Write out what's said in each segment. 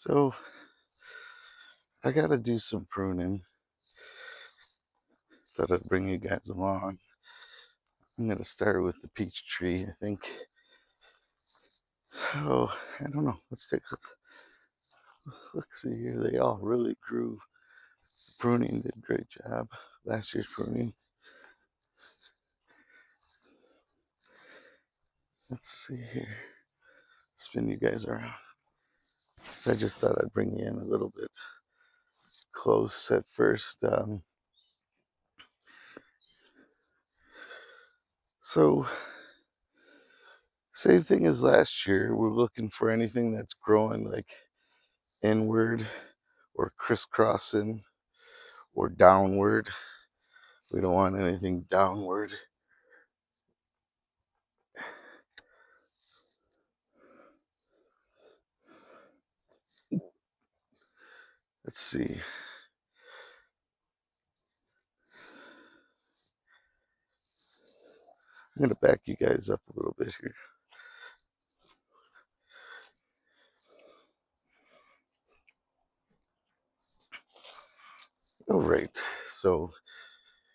So I gotta do some pruning. Thought I'd bring you guys along. I'm gonna start with the peach tree, I think. Oh, I don't know. Let's take a look. See here. They all really grew. Pruning did a great job. Last year's pruning. Let's see here. Spin you guys around. I just thought I'd bring you in a little bit close at first. So same thing as last year. We're looking for anything that's growing like inward or crisscrossing or downward. We don't want anything downward. Let's see. I'm going to back you guys up a little bit here. All right. So,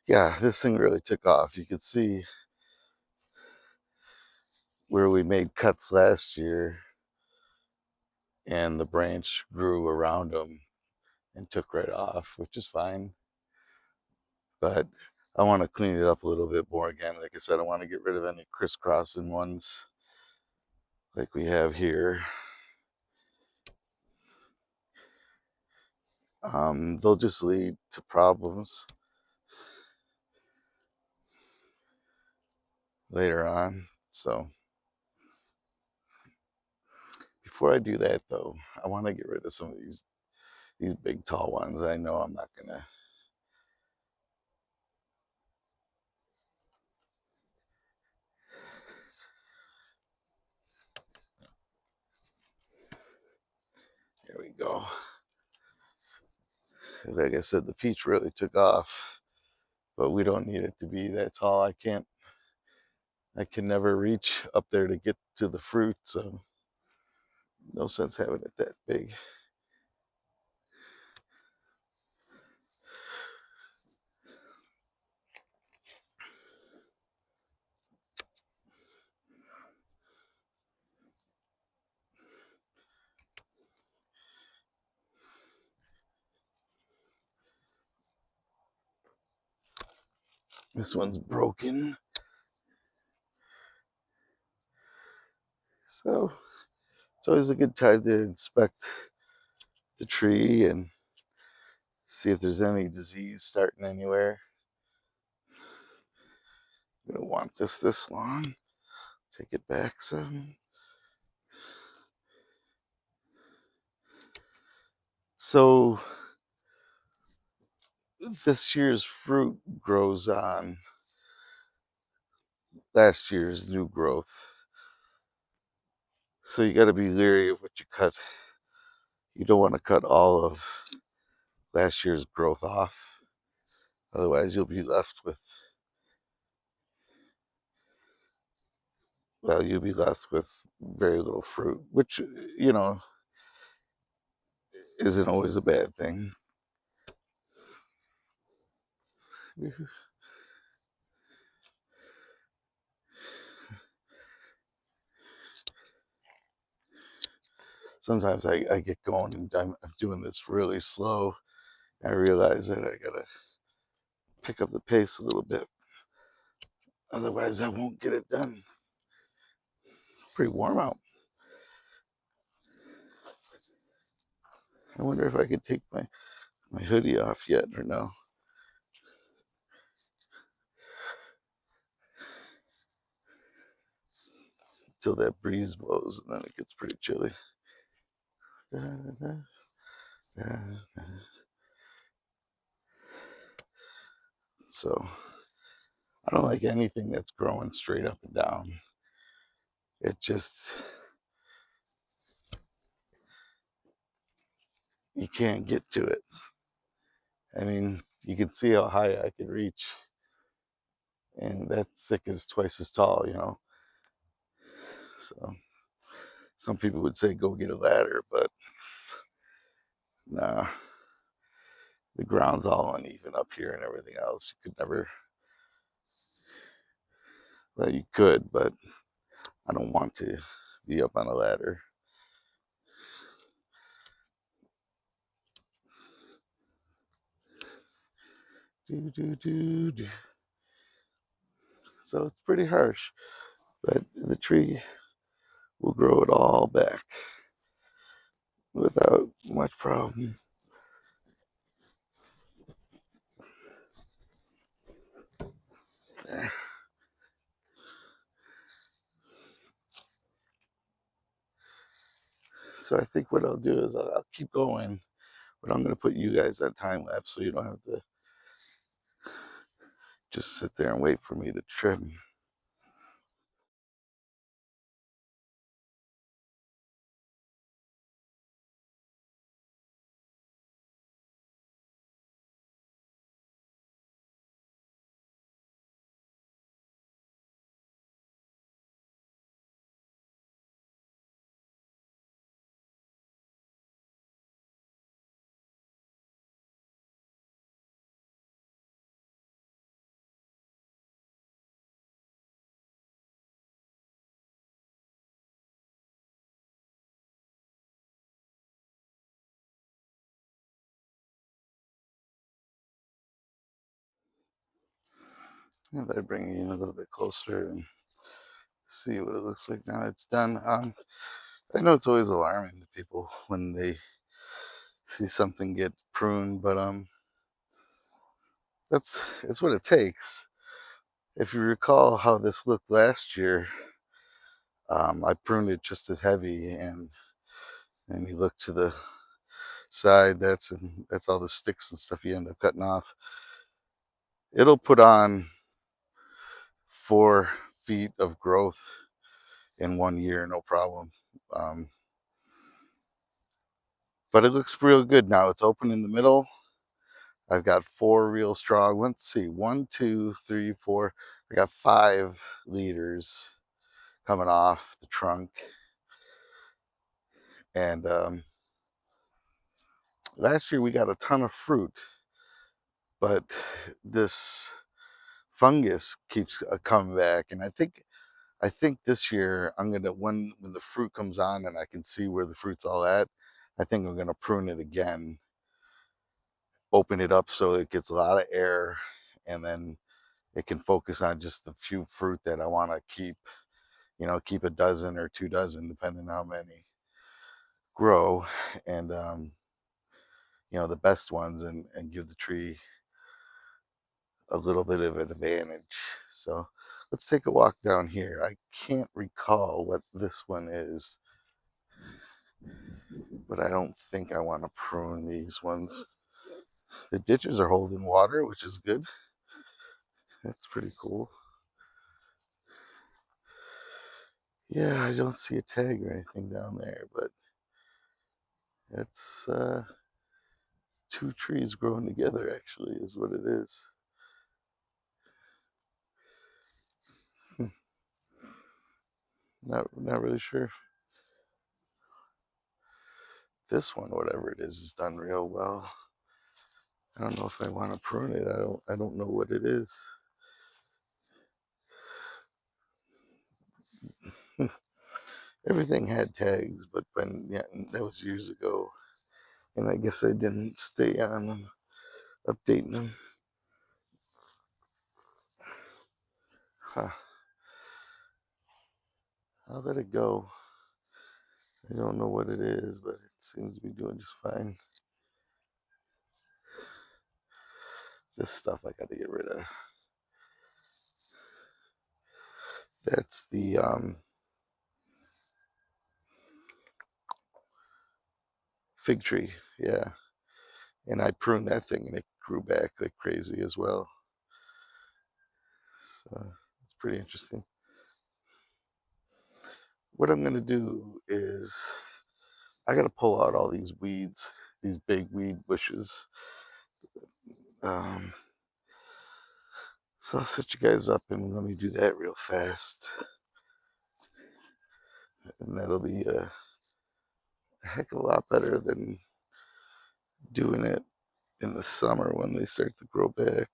yeah, this thing really took off. You could see where we made cuts last year, and the branch grew around them and took right off, which is fine. But I want to clean it up a little bit more again. Like I said, I want to get rid of any crisscrossing ones like we have here. They'll just lead to problems later on. So before I do that, though, I want to get rid of some of these big tall ones. I know I'm not gonna. There we go. Like I said, the peach really took off, but we don't need it to be that tall. I can never reach up there to get to the fruit, so no sense having it that big. This one's broken, so it's always a good time to inspect the tree and see if there's any disease starting anywhere. We don't want this long. Take it back some. So this year's fruit grows on last year's new growth. So you got to be leery of what you cut. You don't want to cut all of last year's growth off. Otherwise, you'll be left with, well, you'll be left with very little fruit, which, you know, isn't always a bad thing. Sometimes I get going and I'm doing this really slow. I realize that I gotta pick up the pace a little bit. Otherwise, I won't get it done. Pretty warm out. I wonder if I could take my hoodie off yet or no. Till that breeze blows and then it gets pretty chilly. So I don't like anything that's growing straight up and down. It just, you can't get to it. I mean, you can see how high I can reach, and that stick is twice as tall, you know. So some people would say go get a ladder, but Nah, the ground's all uneven up here and everything else. You could never, well, you could, but I don't want to be up on a ladder. Do, do, do, do. So it's pretty harsh, but the tree will grow it all back without much problem. There. So I think what I'll do is I'll keep going, but I'm going to put you guys on time lapse so you don't have to just sit there and wait for me to trim. I better bring you in a little bit closer and see what it looks like now it's done. I know it's always alarming to people when they see something get pruned, but that's what it takes. If you recall how this looked last year, I pruned it just as heavy, and you look to the side, that's all the sticks and stuff you end up cutting off. It'll put on 4 feet of growth in 1 year, no problem. Um, but it looks real good now. It's open in the middle. I've got 4 real strong. Let's see, 1, 2, 3, 4. I got 5 leaders coming off the trunk, and last year we got a ton of fruit, but this fungus keeps coming back, and I think this year I'm gonna when the fruit comes on and I can see where the fruit's all at, I think I'm gonna prune it again, open it up so it gets a lot of air, and then it can focus on just the few fruit that I want to keep. Keep a dozen or 2 dozen, depending on how many grow, and the best ones, and give the tree a little bit of an advantage. So let's take a walk down here. I can't recall what this one is, but I don't think I want to prune these ones. The ditches are holding water, which is good. That's pretty cool. Yeah, I don't see a tag or anything down there, but it's 2 trees growing together, actually, is what it is. Not really sure if this one, whatever it is done real well. I don't know if I want to prune it. I don't know what it is. Everything had tags, but yeah, that was years ago, and I guess I didn't stay on them, updating them. Huh. How did it go? I don't know what it is, but it seems to be doing just fine. This stuff I got to get rid of. That's the fig tree, yeah. And I pruned that thing, and it grew back like crazy as well. So it's pretty interesting. What I'm gonna do is I gotta pull out all these weeds, these big weed bushes. Um, so I'll set you guys up and let me do that real fast, and that'll be a heck of a lot better than doing it in the summer when they start to grow back.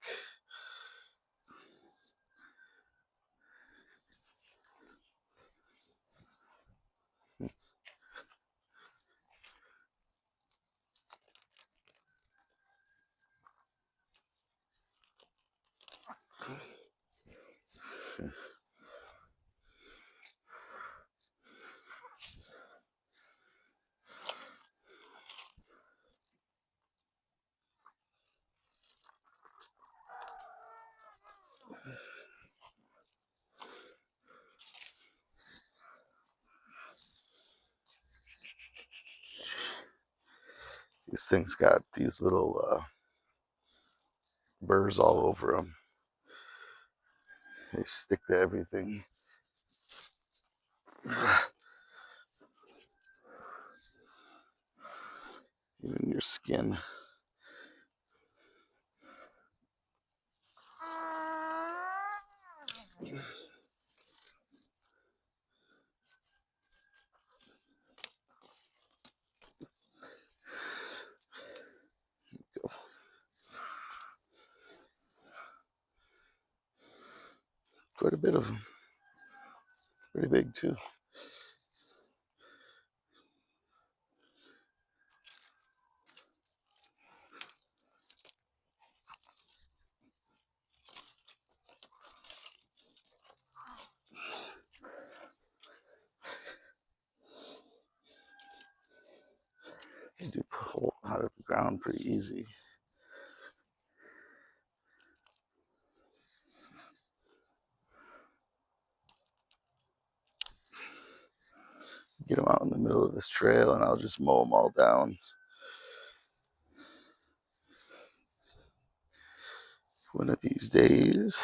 These things got these little burrs all over them. They stick to everything. Even your skin. Quite a bit of them. Pretty big too. They do pull out of the ground pretty easy. Get them out in the middle of this trail and I'll just mow them all down. One of these days.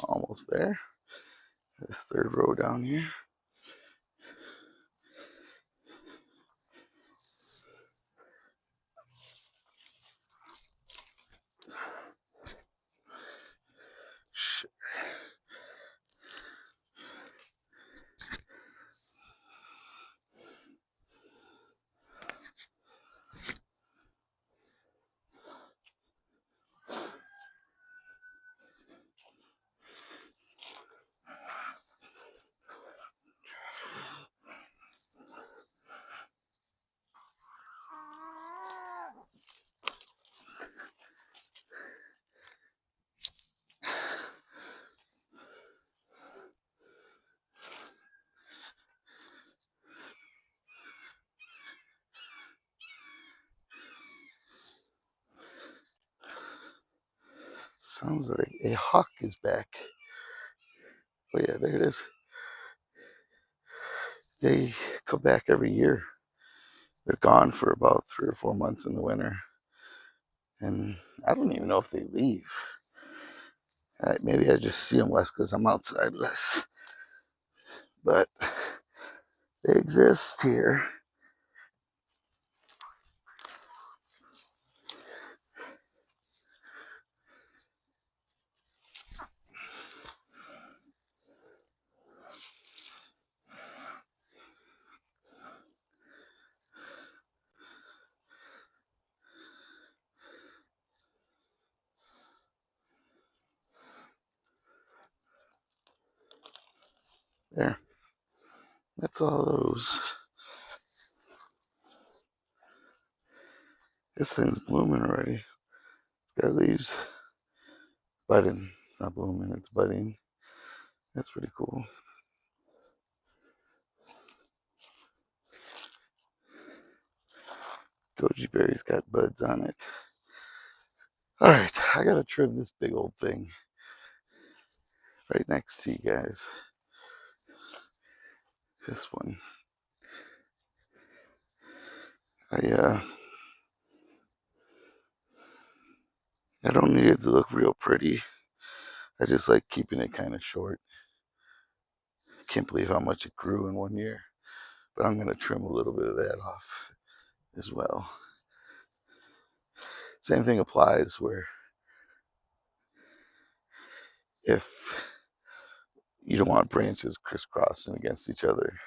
Almost there. This third row down here. Sounds like a hawk is back. Oh yeah, there it is. They come back every year. They're gone for about 3 or 4 months in the winter. And I don't even know if they leave. Maybe I just see them less because I'm outside less. But they exist here. There. That's all those. This thing's blooming already. It's got leaves. Budding. It's not blooming, it's budding. That's pretty cool. Goji berry's got buds on it. Alright, I gotta trim this big old thing right next to you guys. This one. I don't need it to look real pretty. I just like keeping it kind of short. Can't believe how much it grew in 1 year. But I'm gonna trim a little bit of that off as well. Same thing applies where if you don't want branches crisscrossing against each other.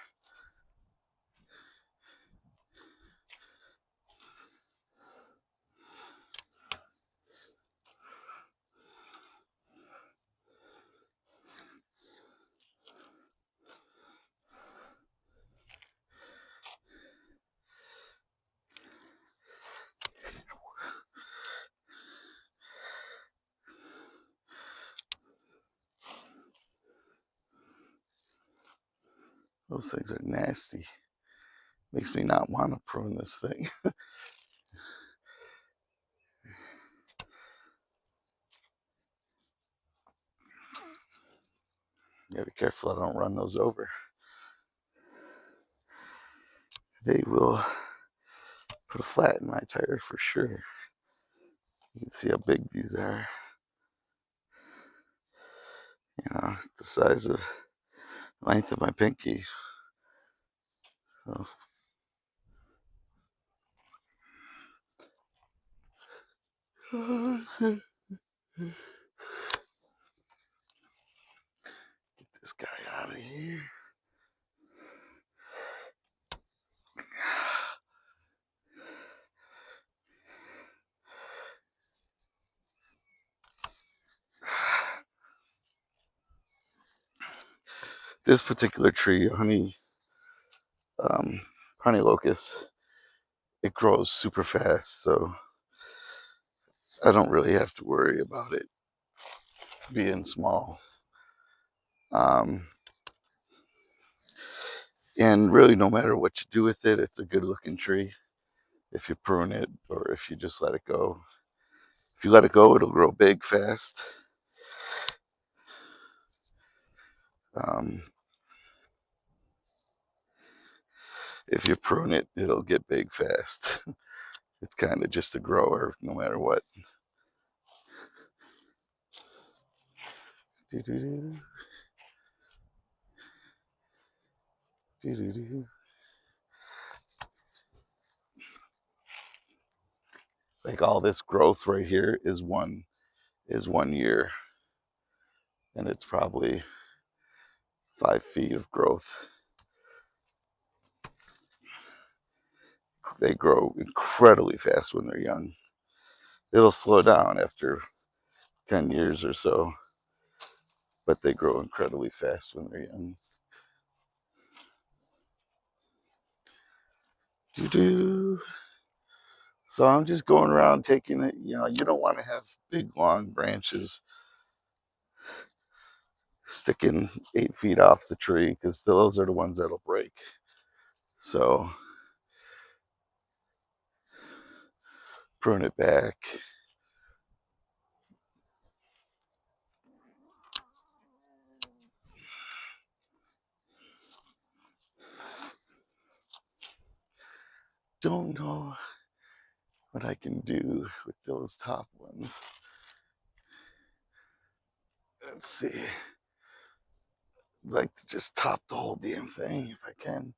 Those things are nasty. Makes me not want to prune this thing. You gotta be careful I don't run those over. They will put a flat in my tire for sure. You can see how big these are. You know, the size of length of my pinky. So, get this guy out of here. This particular tree, honey locust, it grows super fast, so I don't really have to worry about it being small. And really, no matter what you do with it, it's a good looking tree. If you prune it or if you just let it go. If you let it go, it'll grow big fast. Um, if you prune it, it'll get big fast. It's kind of just a grower no matter what. Like all this growth right here is 1 year, and it's probably 5 feet of growth. They grow incredibly fast when they're young. It'll slow down after 10 years or so, but they grow incredibly fast when they're young. So I'm just going around taking it. You know, you don't want to have big long branches sticking 8 feet off the tree because those are the ones that'll break. So prune it back. Don't know what I can do with those top ones. Let's see. I'd like to just top the whole damn thing if I can.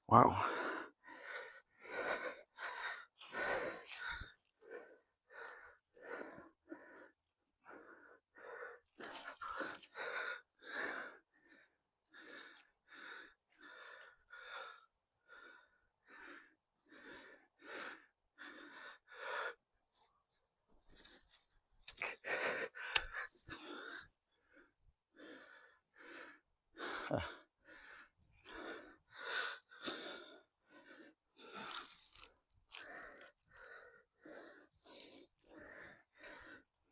Wow.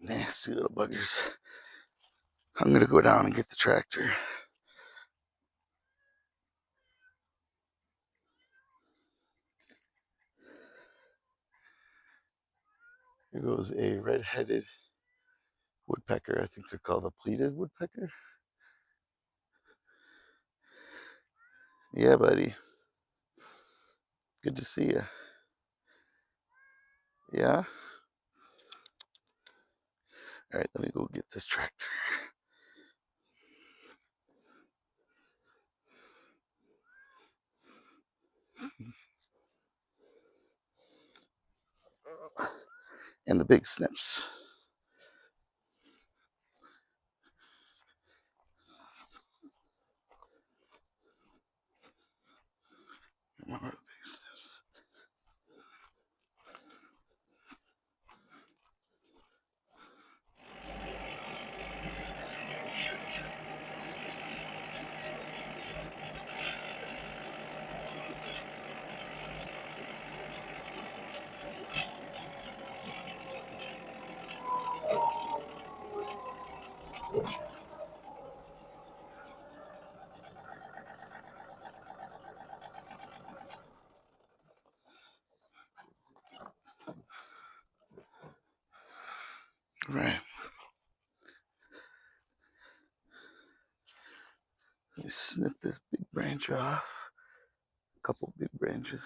Nasty little buggers. I'm gonna go down and get the tractor. Here goes a red-headed woodpecker. I think they're called a pleated woodpecker. Yeah, buddy. Good to see you. Yeah? All right, let me go get this tractor. And the big snips. Right. Let me snip this big branch off. A couple big branches.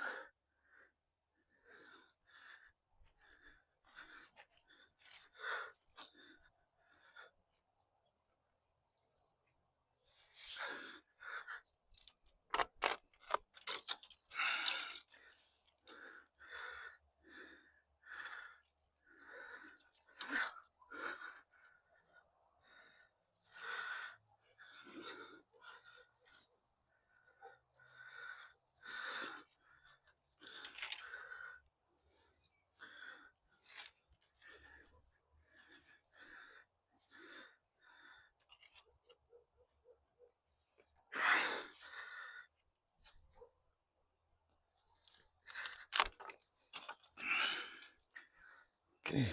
Okay.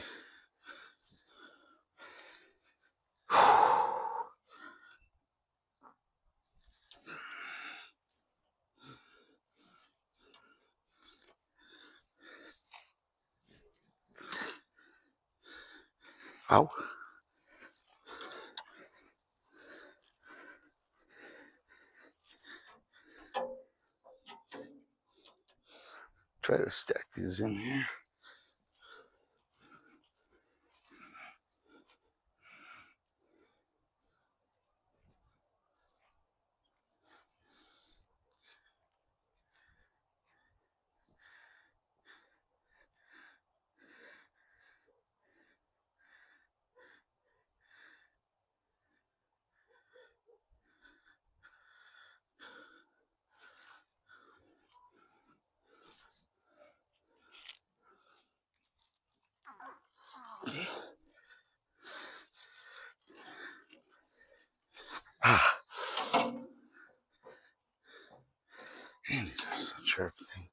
Ow. Try to stack these in here. Ah. Man, these are so sharp things.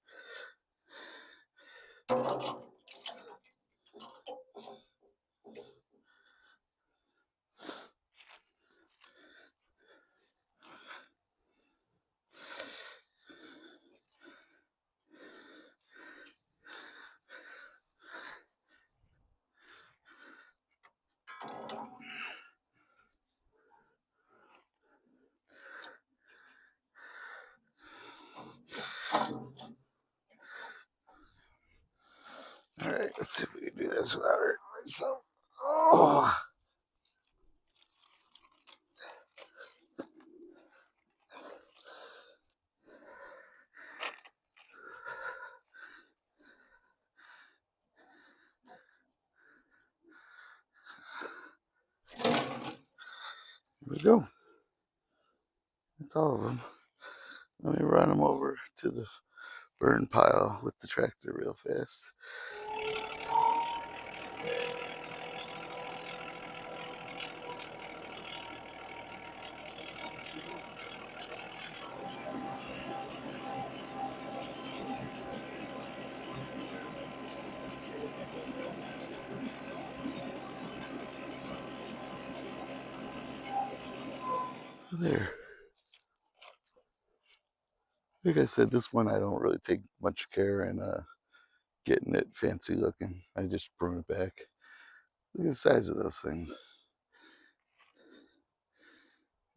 All right, let's see if we can do this without hurting myself. Oh. Here we go. That's all of them. Let me run them over to the burn pile with the tractor real fast. there. Like I said, this one I don't really take much care in getting it fancy looking. I just prune it back. Look at the size of those things.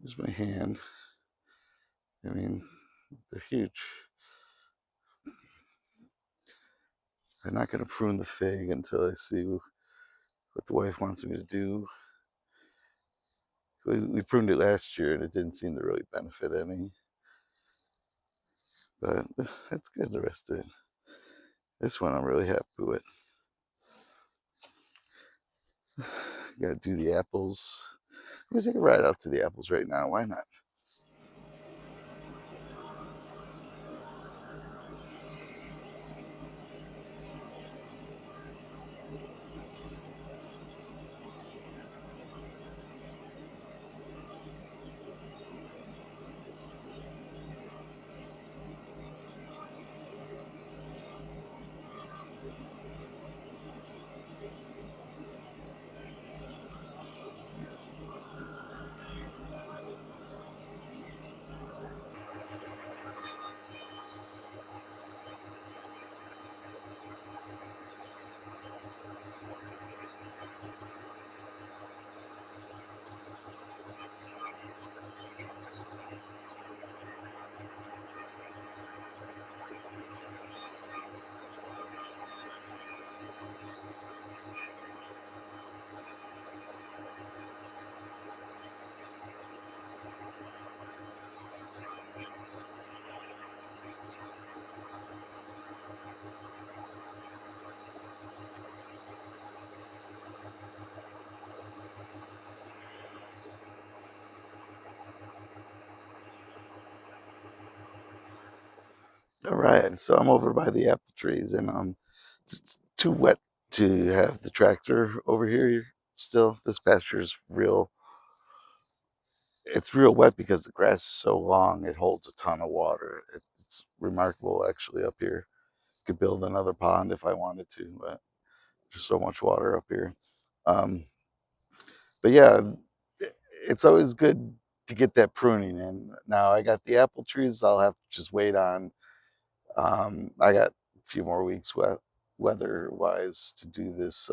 Here's my hand. I mean, they're huge. I'm not going to prune the fig until I see what the wife wants me to do. We pruned it last year and it didn't seem to really benefit any. But that's good, the rest of it. This one I'm really happy with. Gotta do the apples. I'm gonna take a ride out to the apples right now. Why not? All right, so I'm over by the apple trees, and it's too wet to have the tractor over here still. This pasture is real. It's real wet because the grass is so long. It holds a ton of water. It's remarkable, actually, up here. Could build another pond if I wanted to, but there's so much water up here. Um, but yeah, it's always good to get that pruning in. Now I got the apple trees. I'll have to just wait on. I got a few more weeks weather-wise to do this,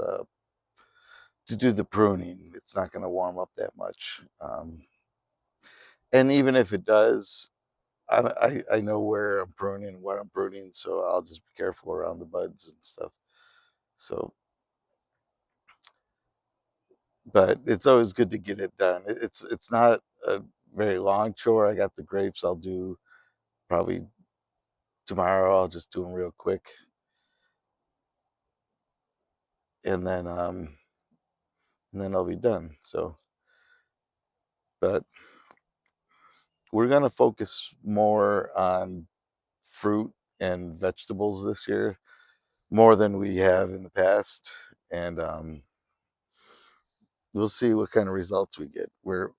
to do the pruning. It's not going to warm up that much, and even if it does, I know where I'm pruning and what I'm pruning, so I'll just be careful around the buds and stuff. So, but it's always good to get it done. It's not a very long chore. I got the grapes. I'll do probably tomorrow. I'll just do them real quick, and then I'll be done. So, but we're gonna focus more on fruit and vegetables this year, more than we have in the past, and we'll see what kind of results we get. We're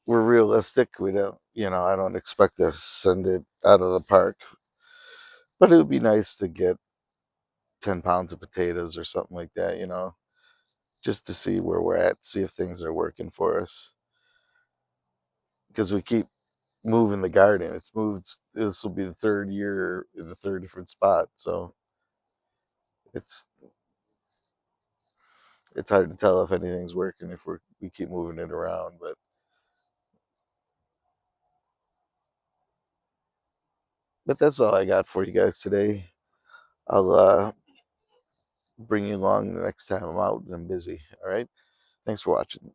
realistic. We don't, I don't expect to send it out of the park, but it would be nice to get 10 pounds of potatoes or something like that, just to see where we're at, see if things are working for us. Because we keep moving the garden. It's moved. This will be the third year in a third different spot, so it's it's hard to tell if anything's working if we keep moving it around. But that's all I got for you guys today. I'll bring you along the next time I'm out and I'm busy. All right. Thanks for watching.